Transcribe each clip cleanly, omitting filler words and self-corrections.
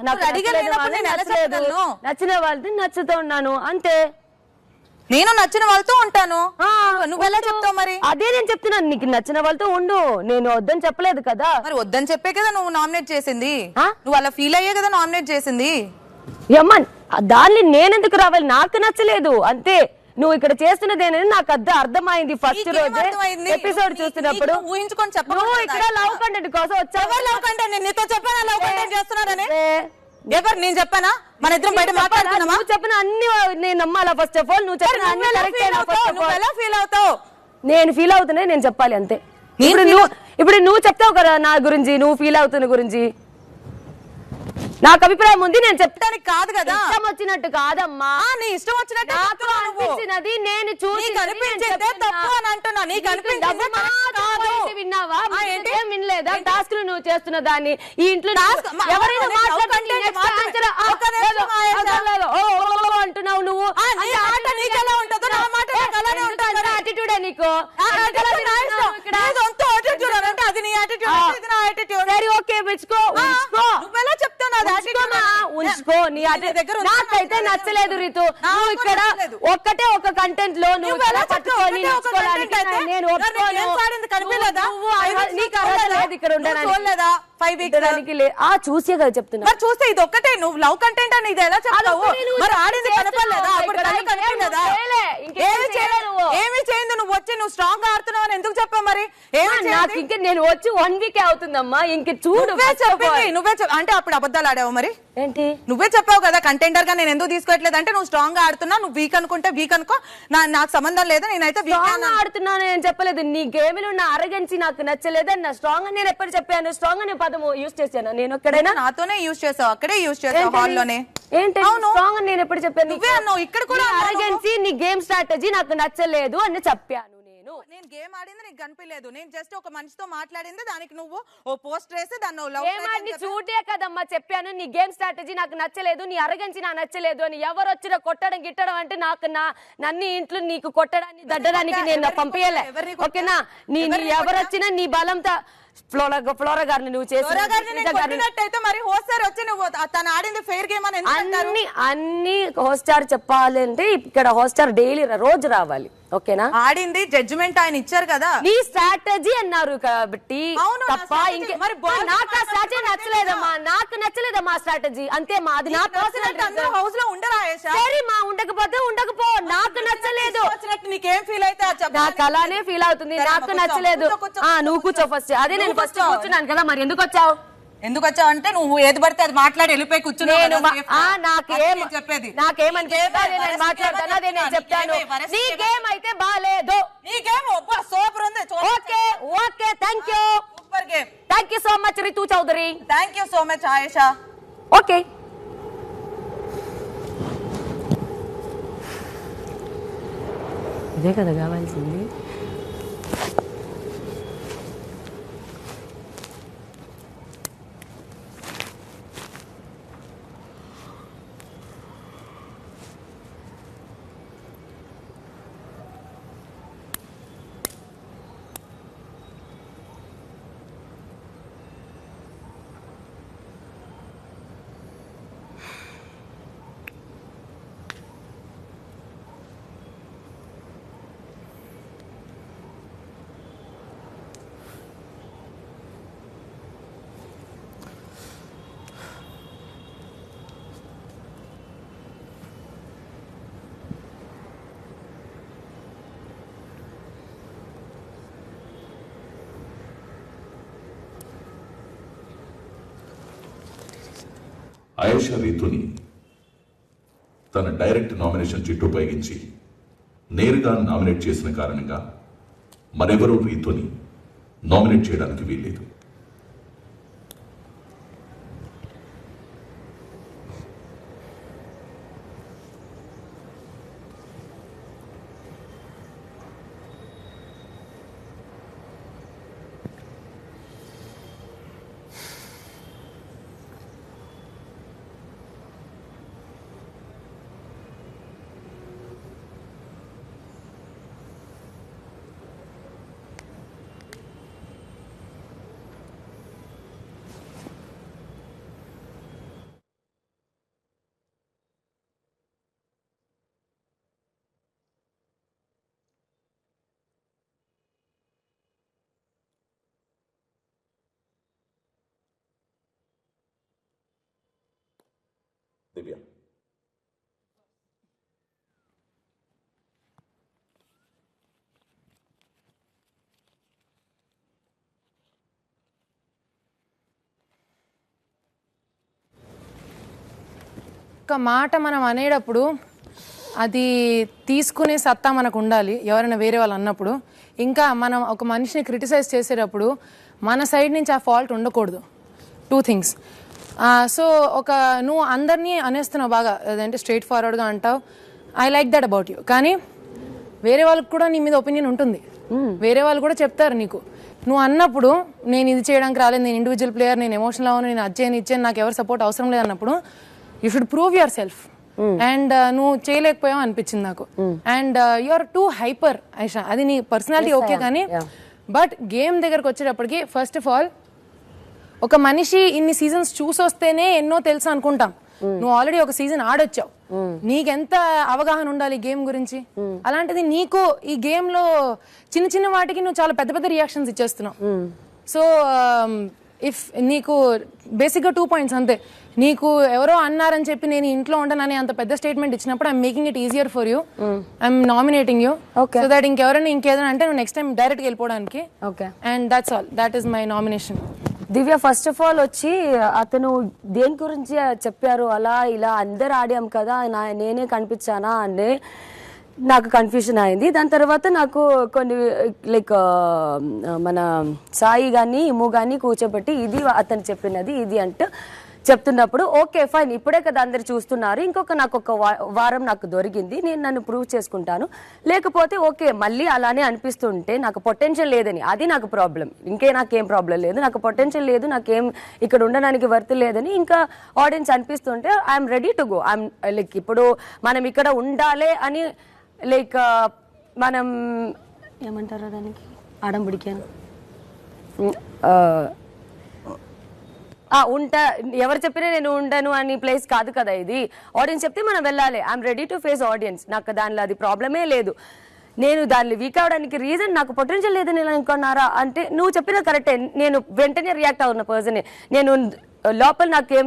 నాకు నచ్చిన వాళ్ళతో నచ్చుతూ ఉన్నాను అంతే. నేను నచ్చిన వాళ్ళతో ఉంటాను. నువ్వెలా చెప్తావు మరి? అదే నేను చెప్తున్నాను, నీకు నచ్చిన వాళ్ళతో ఉండు, నేను వద్దని చెప్పలేదు కదా. మరి వద్దని చెప్పే కదా నువ్వు నామినేట్ చేసింది. నువ్వు అలా ఫీల్ అయ్యే కదా నామినేట్ చేసింది. అమ్మా దాన్ని నేనెందుకు రావాలి, నాకు నచ్చలేదు అంతే. నువ్వు ఇక్కడ చేస్తున్నదేనని నాకు అర్థమైంది ఫస్ట్ రోజే ఎపిసోడ్ చూస్తున్నప్పుడు. ఊహించుకొని చెప్పు. నువ్వు ఇక్కడ లవ్ కంటెంట్ కోసం వచ్చావు. లవ్ కంటెంట్ నీతో చెప్పానా లవ్ కంటెంట్ చేస్తున్నారని? ఎవరు నేను చెప్పానా? మన ఇద్దరం బయట మాట్లాడుతున్నామా? నువ్వు చెప్పిన అన్ని నేను నమ్మాలా? ఫస్ట్ ఆఫ్ ఆల్ నువ్వు చెప్పిన అన్ని కరెక్ట్. ఎలా ఫీల్ అవుతావు? నేను ఫీల్ అవుతున్నా, నేను చెప్పాలి అంతే. ఇప్పుడు నువ్వు చెప్తావు కదా నా గురించి, నువ్వు ఫీల్ అవుతున్న గురించి. నాకు అభిప్రాయం ఉంది, నేను చెప్తానికి కాదు కదా. ఇష్టం వచ్చినట్టు కాదమ్మా, నీ ఇష్టం వచ్చినట్టు నాకు అనిపించినది నేను చూసి విన్నావా? వినలేదా? టాస్క్ నువ్వు చేస్తున్న దాన్ని ఈ ఇంట్లో ఎవరైనా అంటున్నావు నువ్వు. యాటిట్యూడే నీకు. సరే ఓకే ఉంచుకో. నీ నాకైతే నచ్చలేదు రీతు. నువ్వు ఇక్కడ ఒక్కటే ఒక కంటెంట్ లో నువ్వు పట్టుకొని నేను ఇక్కడ ఉండడానికి 5 weeks చూసే కదా చెప్తున్నా. చూస్తే ఇది ఒక్కటే నువ్వు లవ్ కంటెంట్ అని ఇది ఎలా చెప్తావు? మరి ఆడింది కనపడలేదా? ఏమి చేయండి నువ్వు వచ్చి నువ్వు స్ట్రాంగ్ ఆడుతున్నావు అని ఎందుకు చెప్పావు? మరి నాకు ఇంక నేను వచ్చి 1 week అవుతుందమ్మా. ఇంక చూడు నువ్వే అంటే అప్పుడు అబద్ధాలు ఆడావు. మరి ఏంటి నువ్వే చెప్పావు కదా కంటెండర్ గా నేను ఎందుకు తీసుకోవట్లేదు అంటే నువ్వు స్ట్రాంగ్ గా ఆడుతున్నా, నువ్వు వీక్ అనుకుంటే వీక్ అనుకో, నాకు సంబంధం లేదు, నేనైతే వీక్ ఆడుతున్నాను నేను చెప్పలేదు. నీ గేమ్ లో ఉన్న అరగెన్సీ నాకు నచ్చలేదు. నా స్ట్రాంగ్ అని నేను ఎప్పుడు చెప్పాను? స్ట్రాంగ్ అనే పదము యూజ్ చేశాను నేను ఎక్కడైనా? నాతోనే యూజ్ చేసావు, అక్కడే యూజ్ చేసావు హాల్లోనే. ఏంటి స్ట్రాంగ్ అని నేను ఎప్పుడు చెప్పాను? నువ్వే అన్నావు ఇక్కడ కూడా. అరగెన్సీ నీ గేమ్ స్ట్రాటజీ నాకు నచ్చలేదు అని చెప్పాను. నేను గేమ్ ఆడింది నీకు కనిపించలేదు. నేను జస్ట్ ఒక మనిషితో మాట్లాడింది, దానికి నువ్వు ఓ పోస్ట్ వేసి దాన్ని చూటే కదమ్మా చెప్పాను. నీ గేమ్ స్ట్రాటజీ నాకు నచ్చలేదు, నీ అరగెన్సీ నాకు నచ్చలేదు అని. ఎవరు వచ్చినా కొట్టడం గిట్టడం అంటే నాకు నన్ను ఇంట్లో నీకు కొట్టడానికి దడ్డడానికి నేను పంపించలే. ఓకేనా? ఎవరు వచ్చినా నీ బలంతో ఫ్లోరా గారిని నువ్వు చేసినట్టయితే మరి హోస్టార్ వచ్చి నువ్వు తను ఆడింది ఫెయిర్ గేమ్ అని అన్ని హోస్టార్ చెప్పాలంటే ఇక్కడ హోస్టార్ డైలీ రోజు రావాలి. ఓకేనా? ఆడింది జడ్జిమెంట్ ఆయన ఇచ్చారు కదా, నీ స్ట్రాటజీ అన్నారు కాబట్టి తప్ప నాకు ఆ స్ట్రాటజీ నచ్చలేదమ్మా. నాకు నచ్చలేదమ్మా స్ట్రాటజీ అంతే. మాది నా పర్సనల్ హౌస్ లో ఉండరా? మా ఉండకపోతే ఉండకపో, నాకు నచ్చలేదు. నీకేం ఫీల్ అయితే నాకు అలానే ఫీల్ అవుతుంది. నాకు నచ్చలేదు. నువ్వు కూర్చో ఫస్ట్. అదే నేను ఫస్ట్ కూర్చున్నాను కదా. మరి ఎందుకు వచ్చావు? ఎందుకు వచ్చావు అంటే నువ్వు ఏది పడితే అది మాట్లాడి వెళ్ళిపోయి కూర్చున్నాను. చెప్పేది మాట్లాడతాను, అదే నేను చెప్తాను. నీ గేమ్ అయితే బాలేదు. నీ గేమ్ సూపర్ ఉంది. Okay okay thank you. Super game. Thank you so much Ritu Chaudhary. Thank you so much Ayesha. Okay ఇదే కదా కావాల్సింది. ఆయేషా రీతుని తన డైరెక్ట్ నామినేషన్ చిట్టు ఉపయోగించి నేరుగా నామినేట్ చేసిన కారణంగా మరెవరూ రీతుని నామినేట్ చేయడానికి వీల్లేదు. దివ్య. ఒక మాట మనం అనేటప్పుడు అది తీసుకునే సత్తా మనకు ఉండాలి ఎవరైనా వేరే వాళ్ళు అన్నప్పుడు. ఇంకా మనం ఒక మనిషిని క్రిటిసైజ్ చేసేటప్పుడు మన సైడ్ నుంచి ఆ ఫాల్ట్ ఉండకూడదు. 2 థింగ్స్. సో నువ్వు అందరినీ అనేస్తున్నావు బాగా, అదంటే స్ట్రైట్ ఫార్వర్డ్గా అంటావు. I like that about you. కానీ వేరే వాళ్ళకి కూడా నీ మీద ఒపీనియన్ ఉంటుంది. వేరే వాళ్ళు కూడా చెప్తారు నీకు. నువ్వు అన్నప్పుడు నేను ఇది చేయడానికి రాలేదు, నేను ఇండివిజువల్ ప్లేయర్, నేను ఎమోషనల్ అవును, నేను అజ్జాను ఇచ్చాను, నాకు ఎవరు సపోర్ట్ అవసరం లేదు అన్నప్పుడు you should prove yourself. And నువ్వు చేయలేకపోయావు అనిపించింది నాకు. And you are too hyper Aisha. అది నీ పర్సనాలిటీ ఓకే, కానీ బట్ గేమ్ దగ్గరకు వచ్చేటప్పటికి ఫస్ట్ ఆఫ్ ఆల్ ఒక మనిషి ఇన్ని సీజన్స్ చూసొస్తేనే ఎన్నో తెలుసు అనుకుంటాం. నువ్వు ఆల్రెడీ ఒక సీజన్ ఆడొచ్చావు, నీకెంత అవగాహన ఉండాలి గేమ్ గురించి. అలాంటిది నీకు ఈ గేమ్ లో చిన్న చిన్న వాటికి నువ్వు చాలా పెద్ద పెద్ద రియాక్షన్స్ ఇచ్చేస్తున్నావు. సో ఇఫ్ నీకు బేసిక్గా 2 పాయింట్స్ అంతే. నీకు ఎవరో అన్నారని చెప్పి నేను ఇంట్లో ఉండనని అంత పెద్ద స్టేట్మెంట్ ఇచ్చినప్పుడు I'm making it easier for you. I'm nominating you so that ఇంకెవరైనా ఇంకేదైనా అంటే నువ్వు నెక్స్ట్ టైం డైరెక్ట్గా వెళ్ళిపోవడానికి. And that's all, that is my nomination. Divya, first of all వచ్చి అతను దేని గురించి చెప్పారు, అలా ఇలా అందరు ఆడాం కదా, నేనే కనిపించానా అని నాకు కన్ఫ్యూజన్ అయింది. దాని తర్వాత నాకు కొన్ని లైక్ మన సాయి కానీ ఇమ్ము కానీ కూర్చోబెట్టి ఇది అతను చెప్పినది ఇది అంటే చెప్తున్నప్పుడు ఓకే ఫైన్, ఇప్పుడే కదా అందరు చూస్తున్నారు, నాకు ఒక వారం నాకు దొరికింది, నేను నన్ను ప్రూవ్ చేసుకుంటాను. లేకపోతే ఓకే మళ్ళీ అలానే అనిపిస్తుంటే నాకు పొటెన్షియల్ లేదని, అది నాకు ప్రాబ్లం. నాకేం ప్రాబ్లం లేదు, నాకు పొటెన్షియల్ లేదు, నాకేం ఇక్కడ ఉండడానికి వర్త్ లేదని ఇంకా ఆడియన్స్ అనిపిస్తుంటే I'm ready to go. I'm like ఇప్పుడు మనం ఇక్కడ ఉండాలి అని లైక్ మనం ఏమంటారు దానికి ఆడంబడికాను ఉంటా, ఎవరు చెప్పినా నేను ఉండను అని ప్లేస్ కాదు కదా ఇది. ఆడియన్స్ చెప్తే మనం వెళ్ళాలి. I'm ready to face audience. నాకు దానిలో అది ప్రాబ్లమే లేదు. నేను దాన్ని వీక్ అవడానికి రీజన్ నాకు పొటెన్షియల్ లేదని అనుకున్నారా అంటే నువ్వు చెప్పిన కరెక్టే. నేను వెంటనే రియాక్ట్ అవుతున్న పర్సనే. నేను లోపల నాకేం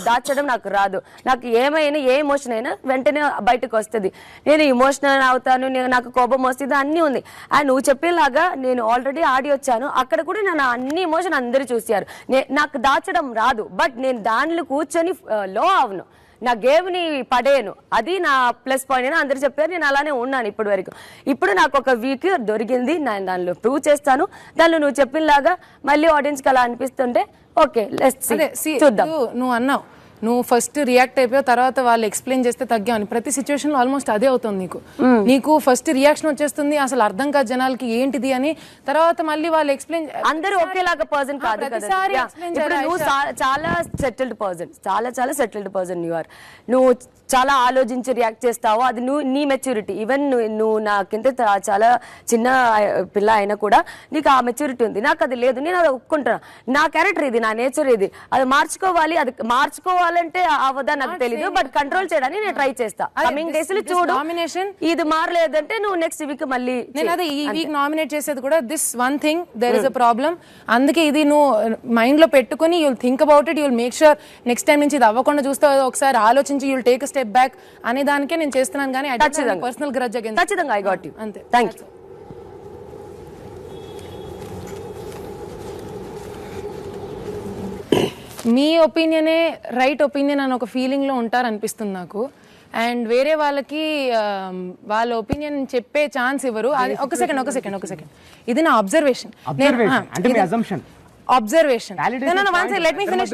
దాచడం నాకు రాదు. నాకు ఏమైనా ఏ ఎమోషన్ అయినా వెంటనే బయటకు వస్తుంది. నేను ఎమోషనల్ అవుతాను, నాకు కోపం వస్తుంది, అన్నీ ఉంది. అండ్ నువ్వు చెప్పేలాగా నేను ఆల్రెడీ ఆడి వచ్చాను, అక్కడ కూడా నేను అన్ని ఎమోషన్ అందరూ చూసారు. నాకు దాచడం రాదు, బట్ నేను దానిలో కూర్చొని లో అవును, నా గేమ్ని పడేయను, అది నా ప్లస్ పాయింట్ అని అందరు చెప్పారు. నేను అలానే ఉన్నాను ఇప్పటి వరకు. ఇప్పుడు నాకు ఒక వీక్ దొరికింది, నేను దానిలో ప్రూవ్ చేస్తాను. దానిలో నువ్వు చెప్పినలాగా మళ్ళీ ఆడియన్స్కి అలా అనిపిస్తుంటే ఓకే లెట్స్ సీ, చూద్దాం. నువ్వు అన్నావు నువ్వు ఫస్ట్ రియాక్ట్ అయిపోయావు, తర్వాత వాళ్ళు ఎక్స్ప్లెయిన్ చేస్తే తగ్గావని. ప్రతి సిచ్యువేషన్ లో ఆల్మోస్ట్ అదే అవుతుంది. నీకు ఫస్ట్ రియాక్షన్ వచ్చేస్తుంది, అసలు అర్థం కాదు జనాలకి ఏంటిది అని. తర్వాత మళ్ళీ వాళ్ళు ఎక్స్ప్లెయిన్, అందరూ ఒకేలాగా పర్సన్ కాదు కదా. ఇప్పుడు నువ్వు చాలా సెటిల్డ్ పర్సన్, చాలా సెటిల్డ్ పర్సన్ నువ్వు చాలా ఆలోచించి రియాక్ట్ చేస్తావు, అది నీ మెచ్యూరిటీ. ఈవెన్ నువ్వు నాకింత చాలా చిన్న పిల్ల అయినా కూడా నీకు ఆ మెచ్యూరిటీ ఉంది, నాకు అది లేదు. నేను అది ఒప్పుకుంటున్నా. నా క్యారెక్టర్ ఇది, నా నేచర్ ఇది, అది మార్చుకోవాలి. అది మార్చుకోవాలంటే అవదా నాకు తెలీదు, బట్ కంట్రోల్ చేయడానికి నేను ట్రై చేస్తా. కమింగ్ డేస్ లో చూడు, ఇది మారలేదంటే నువ్వు నెక్స్ట్ వీక్ మళ్ళీ. నేను అదే ఈ వీక్ నామినేట్ చేసేది కూడా this one thing, there is a problem. అందుకే ఇది నువ్వు మైండ్ లో పెట్టుకుని you'll think about it, you'll make sure next time నుంచి ఇది అవ్వకుండా చూస్తావు. ఒకసారి ఆలోచించి యుల్ టేక్ స్టెప్ బ్యాక్ అనే దానికే నేను చేస్తున్నాను. కానీ పర్సనల్ గ్రడ్జ్ అగైన్స్. ఖచ్చితంగా ఐ గాట్ యు. అంతే. Thank you. మీ ఒపీనియనే రైట్ ఒపీనియన్ అని ఒక ఫీలింగ్ లో ఉంటారనిపిస్తుంది నాకు. అండ్ వేరే వాళ్ళకి వాళ్ళ ఒపీనియన్ చెప్పే ఛాన్స్ ఇవ్వరు. ఒక సెకండ్ ఇది నా observation. observation. Let me finish.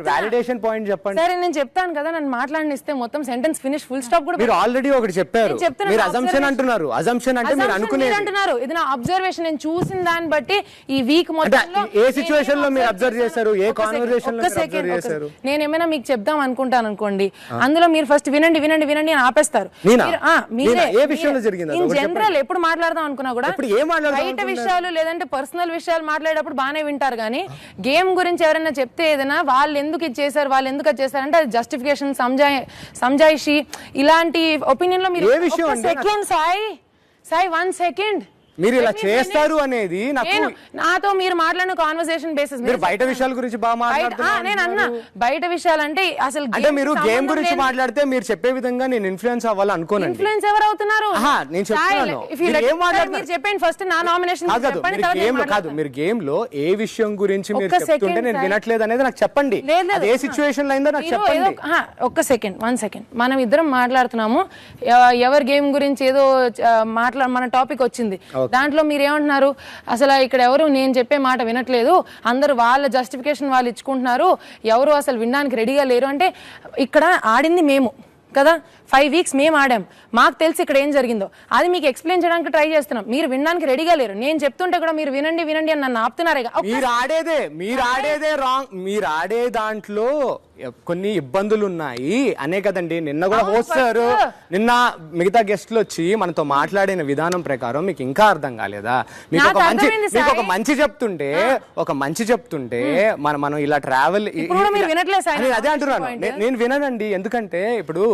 Validation point చెప్పండి. సరే నేను చెప్తాను కదా, నన్ను మాట్లాడనిస్తే మొత్తం సెంటెన్స్ ఫినిష్ ఫుల్ స్టాప్ కూడా. మీరు ఆల్రెడీ ఒకటి చెప్పారు, మీరు అజంప్షన్ అంటున్నారు. అజంప్షన్ అంటే మీరు అనుకునేది అంటున్నారు. ఇది నా అబ్జర్వేషన్. నేను చూసిన దాన్ని బట్టి ఈ వీక్ మొత్తంలో ఏ సిచువేషన్ లో మీరు అబ్జర్వ్ చేశారు, ఏ కాన్వర్సేషన్ లో అబ్జర్వ్ చేశారు. నేను ఏమైనా మీకు చెప్దాం అనుకుంటాను అనుకోండి, అందులో మీరు ఫస్ట్ వినండి అని ఆపేస్తారు. ఏ విషయంలో జరిగింది ఇన్ జనరల్ ఎప్పుడు మాట్లాడదాం అనుకున్నా కూడా బయట విషయాలు లేదంటే పర్సనల్ విషయాలు మాట్లాడేటప్పుడు బాగానే వింటారు. కానీ గేమ్ గురించి ఎవరైనా చెప్తే ఏదైనా వాళ్ళు ఎందుకు ఇది చేశారు, వాళ్ళు ఎందుకు అది చేశారంటే అది జస్టిఫికేషన్, సంజాయిషి, ఇలాంటి ఒపీనియన్ లో మీరు. సెకండ్ సాయి 1 సెకండ్ మీరు ఇలా చేస్తారు అనేది నాకు నాతో మీరు మాట్లాడిన కాన్వర్సేషన్ బేసిస్ మీరు బయట విషయాల గురించి బాగా మాట్లాడుతున్నారు. నేను అన్నా బయట విషయాలు అంటే అసలు అంటే మీరు గేమ్ గురించి మాట్లాడితే మీరు చెప్పే విధంగా నేను ఇన్ఫ్లుయెన్స్ అవ్వాలి అనుకోనండి. ఇన్ఫ్లుయెన్స్ ఎవరు అవుతున్నారు? నేను చెప్తున్నాను మీరు చెప్పండి ఫస్ట్ నా నామినేషన్ కాదు. మీరు గేమ్ లో ఏ విషయం గురించి మీరు చెప్తుంటే నేను వినట్లేదు అనేది నాకు చెప్పండి. ఏ సిచ్యువేషన్ లో అయిందో నాకు చెప్పండి. ఒక్క సెకండ్, 1 సెకండ్. మనం ఇద్దరం మాట్లాడుతున్నాము, ఎవరి గేమ్ గురించి ఏదో మన టాపిక్ వచ్చింది. దాంట్లో మీరు ఏమంటున్నారు, అసలు ఇక్కడ ఎవరు నేను చెప్పే మాట వినట్లేదు, అందరూ వాళ్ళ జస్టిఫికేషన్ వాళ్ళు ఇచ్చుకుంటున్నారు, ఎవరు అసలు వినడానికి రెడీగా లేరు. అంటే ఇక్కడ ఆడింది మేము కదా, 5 వీక్స్ మేము ఆడాం, మాకు తెలిసి ఇక్కడ ఏం జరిగిందో అది మీకు ఎక్స్ప్లెయిన్ చేయడానికి ట్రై చేస్తున్నాం. మీరు వినడానికి రెడీగా లేరు. నేను చెప్తుంటే కూడా మీరు వినండి వినండి అని నన్ను ఆపుతున్నారే. మీరు ఆడేదే రాంగ్. మీరు ఆడే దాంట్లో కొన్ని ఇబ్బందులు ఉన్నాయి అనే కదండి. నిన్న కూడా హోస్ట్ గారు నిన్న మిగతా గెస్ట్లు వచ్చి మనతో మాట్లాడిన విధానం ప్రకారం మీకు ఇంకా అర్థం కాలేదా? మీకు ఒక మంచి చెప్తుంటే మనం ఇలా ట్రావెల్ అదే అంటున్నాను. నేను విననండి. ఎందుకంటే ఇప్పుడు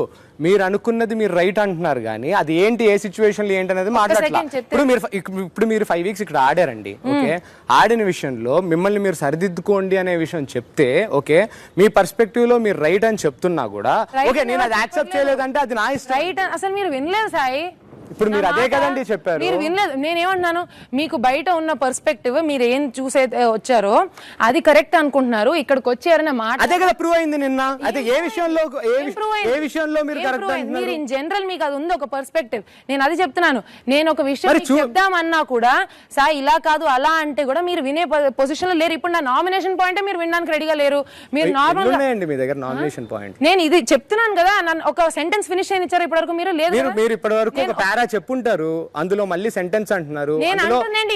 మీరు అనుకున్నది మీరు రైట్ అంటున్నారు కానీ అది ఏంటి, ఏ సిచ్యువేషన్ లో ఏంటి అనేది మాట్లాడట్లేదు. ఇప్పుడు మీరు 5 వీక్స్ ఇక్కడ ఆడారండి. ఓకే, ఆడిన విషయంలో మిమ్మల్ని మీరు సరిదిద్దుకోండి అనే విషయం చెప్తే ఓకే, మీ పర్స్పెక్టివ్ లో మీరు రైట్ అని చెప్తున్నా కూడా ఓకే, నేను అది యాక్సెప్ట్ చేయలేదంటే అది నా ఇష్టం. రైట్ అసలు మీరు వినలేదు సాయి. ఇప్పుడు మీరు అదే కదండి చెప్పారు. మీరు వినలేదు. నేనేమన్నాను, మీకు బయట ఉన్న పర్స్పెక్టివ్ మీరు ఏం చూసే వచ్చారో అది కరెక్ట్ అనుకుంటున్నారు, ఇక్కడికి వచ్చారనే మాట అదే కదా ప్రూవ్ అయింది నిన్న. అయితే ఏ విషయంలో మీరు కరెక్ట్ అంటున్నారు? మీరు ఇన్ జనరల్ మీకు అది ఉంది ఒక పర్స్పెక్టివ్. నేను అది చెప్తున్నాను. నేను ఒక విషయం చెప్దామన్నా కూడా సాయి ఇలా కాదు అలా అంటే కూడా మీరు వినే పొజిషన్ లో లేరు. ఇప్పుడు నా నామినేషన్ పాయింట్ మీరు వినడానికి రెడీగా లేరు. మీరు నార్మల్ మీ దగ్గర నామినేషన్ పాయింట్ నేను ఇది చెప్తున్నాను కదా, ఒక సెంటెన్స్ ఫినిష్ అయిన ఇచ్చారు ఇప్పటివరకు మీరు లేదు. మీరు ఇప్పటివరకు ఒక పారా చెప్పుంటారు, అందులో మళ్ళీ సెంటెన్స్ అంటున్నారు,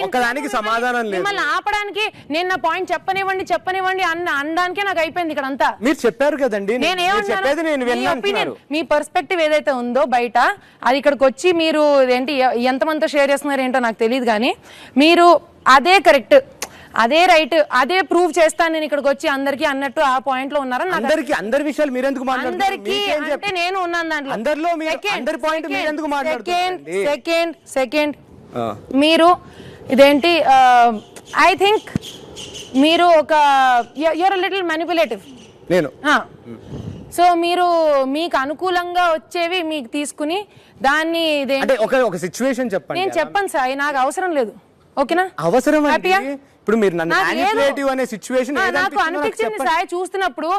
ఒకదానికి సమాధానం లేదు. మిమ్మల్ని ఆపడానికి నేను నా పాయింట్ చెప్పనివ్వండి అనడానికే నాకు అయిపోయింది ఇక్కడ అంతా. మీరు చెప్పారు కదండి, మీ పర్స్పెక్టివ్ ఏదైతే ఉందో బయట అది ఇక్కడికి వచ్చి మీరు ఏంటి ఎంతమందితో షేర్ చేస్తున్నారు ఏంటో నాకు తెలియదు కానీ మీరు అదే కరెక్ట్, అదే రైట్, అదే ప్రూవ్ చేస్తాను నేను ఇక్కడికి వచ్చి అందరికి అన్నట్టు ఆ పాయింట్ లో ఉన్నారని అందరి విషయాలు మీరు ఎందుకు అందరికి అంటే నేను ఉన్నాను దాంట్లో. సెకండ్ మీరు ఇదేంటి ఐ థింక్ మీరు ఒక యూఆర్ లిటిల్ మ్యానిపులేటివ్. నేను సో మీరు మీకు అనుకూలంగా వచ్చేవి మీకు తీసుకుని దాన్ని ఒక సిచ్యువేషన్ చెప్పండి. నేను చెప్పను సాయి, నాకు అవసరం లేదు. ఓకేనా? అవసరం ఇప్పుడు మీరు నన్ను మ్యానిపులేటివ్ అనే సిచ్యువేషన్ నాకు అనిపించింది సాయి చూస్తున్నప్పుడు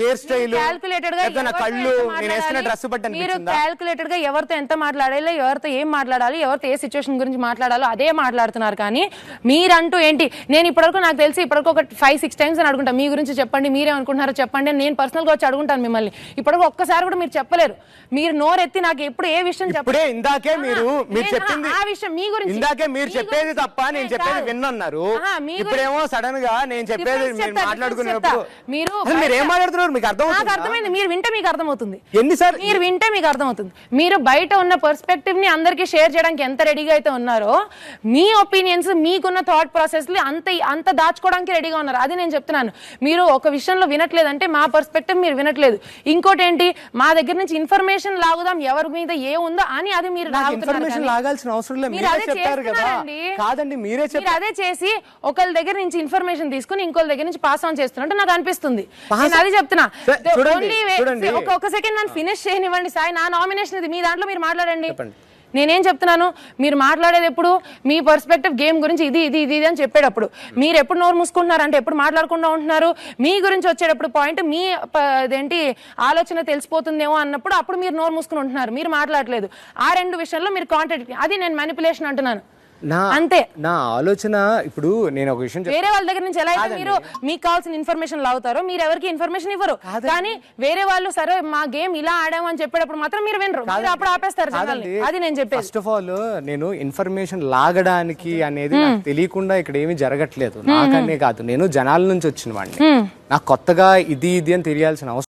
హెయిర్ స్టైల్ కళ్ళు నేను వేసుకున్న డ్రెస్ బట్టి మీరు క్యాల్కులేటెడ్ గా ఎవరితో ఎంత మాట్లాడాలి, ఎవరితో ఏం మాట్లాడాలి, ఎవరితో ఏ సిచ్యువేషన్ గురించి మాట్లాడాలో అదే మాట్లాడుతున్నారు. కానీ మీరంటూ ఏంటి, నేను ఇప్పటివరకు నాకు తెలిసి ఇప్పటివరకు ఒక 5-6 టైమ్స్ అని అడుగుంటా మీ గురించి చెప్పండి, మీరేమనుకుంటున్నారో చెప్పండి అని నేను పర్సనల్ గా వచ్చి అడుగుంటాను మిమ్మల్ని. ఇప్పటివరకు ఒక్కసారి కూడా మీరు చెప్పలేరు. మీరు నోరెత్తి నాకు ఎప్పుడు ఏ విషయం చెప్పండి. ఇందాకే మీరు చెప్పింది ఆ విషయం మీ గురించి, ఇందాకే మీరు చెప్పేది తప్ప నేను చెప్పేది విన్నన్నారు. ఇప్పుడేమో సడన్ గా నేను చెప్పేది మీరు మాట్లాడుకునేప్పుడు మీరు ఏం మాట్లాడుతున్నారు మీకు అర్థమైంది. మీరు వింటే మీకు అర్థమవుతుంది. ఎన్నిసార్లు మీరు వింటే మీకు అర్థమవుతుంది. మీరు బయట ఉన్న పర్స్పెక్టివ్ ని అందరికి షేర్ చేయడానికి ఎంత రెడీగా అయితే ఉన్నారో మీ ఒపీనియన్స్ మీకున్న థాట్ ప్రాసెస్ అంత దాచుకోవడానికి రెడీగా ఉన్నారు. అది నేను చెప్తున్నాను. మీరు ఒక విషయంలో వినట్లేదంటే మా పర్స్పెక్టివ్ మీరు వినట్లేదు. ఇంకోటి ఏంటి, మా దగ్గర నుంచి ఇన్ఫర్మేషన్ లాగుదాం ఎవరి మీద ఏ ఉందో అని అది మీరు లాగాల్సిన అవసరం లేదు. కాదండి మీరే చెప్పారు. అదే చేసి ఒకళ్ళ దగ్గర నుంచి ఇన్ఫర్మేషన్ తీసుకుని ఇంకోళ్ళ దగ్గర నుంచి పాస్ ఆన్ చేస్తున్నట్టు నాకు అనిపిస్తుంది. నేను అది చెప్తున్నా. ఒక సెకండ్ నన్ను ఫినిష్ చేయనివ్వండి సాయి. నా నామినేషన్ ఇది, మీ దాంట్లో మీరు మాట్లాడండి. నేనేం చెప్తున్నాను, మీరు మాట్లాడేది ఎప్పుడు మీ పర్స్పెక్టివ్ గేమ్ గురించి ఇది ఇది ఇది అని చెప్పేటప్పుడు మీరు ఎప్పుడు నోరు మూసుకుంటున్నారు అంటే ఎప్పుడు మాట్లాడకుండా ఉంటున్నారు. మీ గురించి వచ్చేటప్పుడు పాయింట్ మీ అదేంటి ఆలోచన తెలిసిపోతుందేమో అన్నప్పుడు అప్పుడు మీరు నోరు మూసుకుని ఉంటున్నారు, మీరు మాట్లాడలేదు. ఆ 2 విషయాల్లో మీరు కాంట్రాడిక్ట్, అది నేను మ్యానిపులేషన్ అంటున్నాను. అంతే నా ఆలోచన. ఇప్పుడు నేను ఒక విషయం వేరే వాళ్ళ దగ్గర నుంచి ఎలా అయితే మీరు మీకు కావాల్సిన ఇన్ఫర్మేషన్ లాగుతారో మీరు ఎవరికి ఇన్ఫర్మేషన్ ఇవ్వరు. కానీ వేరే వాళ్ళు సరే మా గేమ్ ఇలా ఆడాము అని చెప్పేటప్పుడు మాత్రం మీరు వినరు, అప్పుడు ఆపేస్తారు. అది నేను చెప్పేది. ఫస్ట్ ఆఫ్ ఆల్ నేను ఇన్ఫర్మేషన్ లాగడానికి అనేది నాకు తెలియకుండా ఇక్కడ ఏమీ జరగట్లేదు. నాకనే కాదు, నేను జనాల నుంచి వచ్చిన వాడిని. నాకు కొత్తగా ఇది అని తెలియాల్సిన అవసరం